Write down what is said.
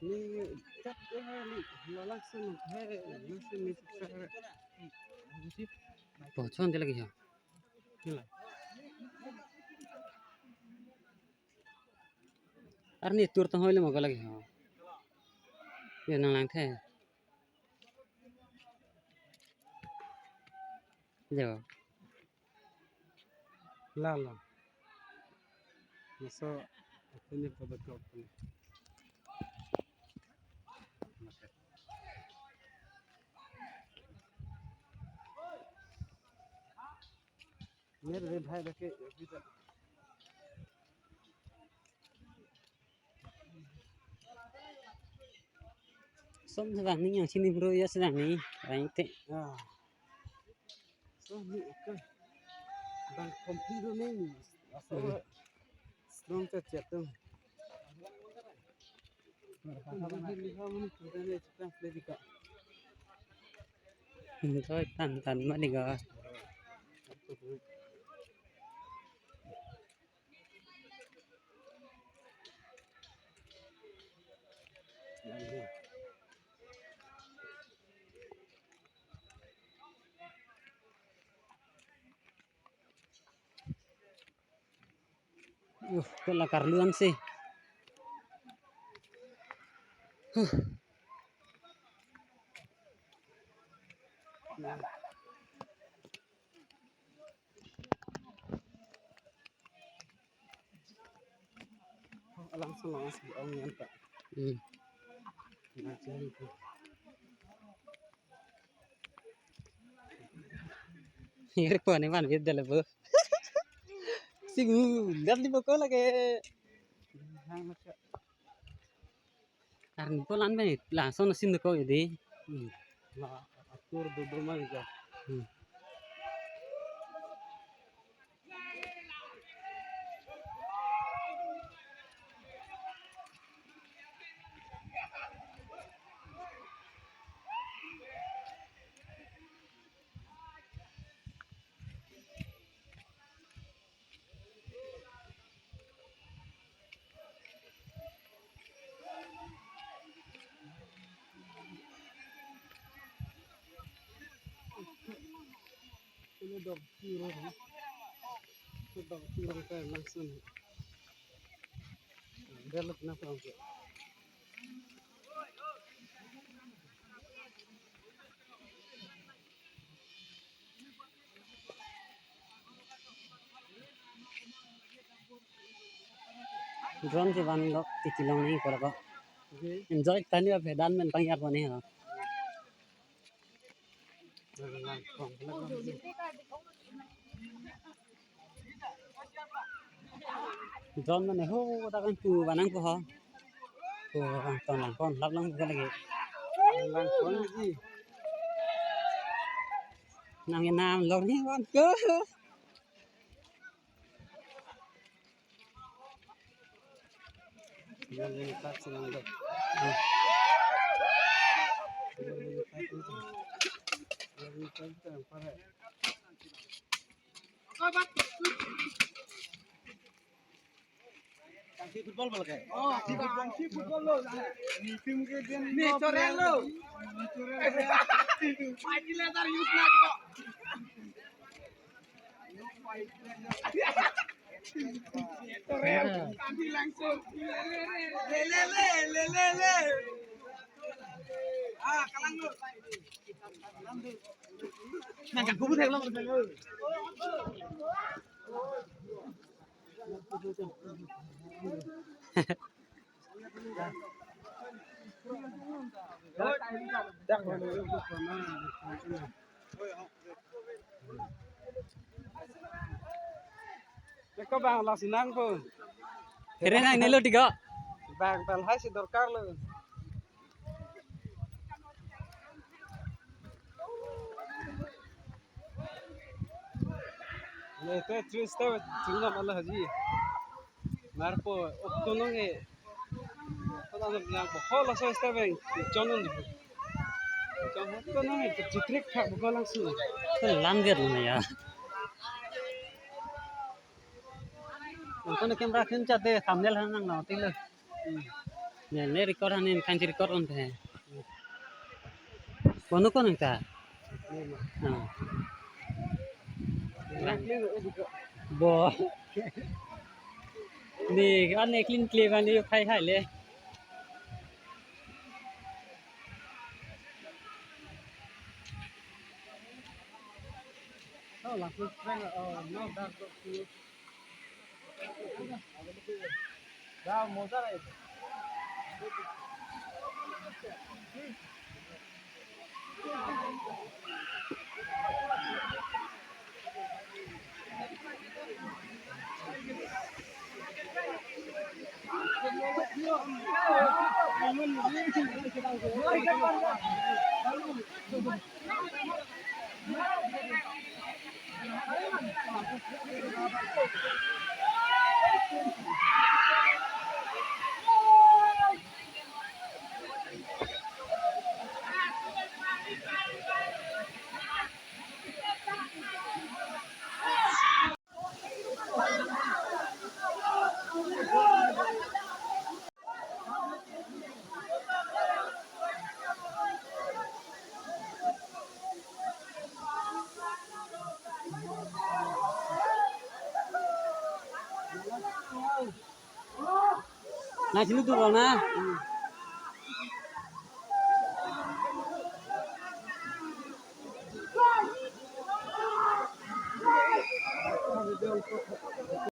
Ni chắc cái nó langsung hay langsung ni saya Pocong dia lagi ya. gila. Arni tur tang hoile moga lagi ya. Ye nang lang the. Jo. Lala. Masa ini pada kau ni. मेरे भाई रखे अभी तक Som sedang ni yang sini bro ya sedang ni. Lain te. ah so ni ke dan komputer ni asal strong chat tu ini kamu ni sudah ni cepat play ka Thôi tan tan mất đi rồi. Cái là cар lương sih. langsung orang yang tak macam ni tu Ini pun ni mana dia dah lepas. Singu, lihat di pokok lagi. hang macam Arni polan ni langsung nasin tu kau ini. lah atur dua mana je ini dog kilo ni tu dog kilo kan langsung develop nak orang Drone si van lo titilong ni ko ko. okay Enjoy tani ba dan men pang yar ni ha. Drone mana ho ta kan tu banang ko ha. Tu ton lang kon lap lang ko lagi. langsung ni Nang nam lo ni wan cơ. yang ini tak senang dok yang ini tak senang pada Kasih football bal kayak. Oh, kasih football lo. Ni tim ke dia ni coret lo. Fight leather use nak kok. Coret. Kangthilangso. Le. Ah, kalang lo. Nang aku butek lo. Kau bang lah sinang pun. Keren nang ni lo tiga. Bang bang hai si dorkar lo. Ni tu terus tu cuma malah haji. Marpo oktono ke. Kau tak nak bohong lah saya sebeng. Jangan tu. Jangan oktono ke citrik tak bohong langsung. Langgar lo ya. Kon kamera khen chate thumbnail han nang no ti lo. ne record hanin kan record on the kono kono ta bo ni an ne clean clean ani khai khai le Oh, la first friend, no, that's not true. That motor is. na sini tu na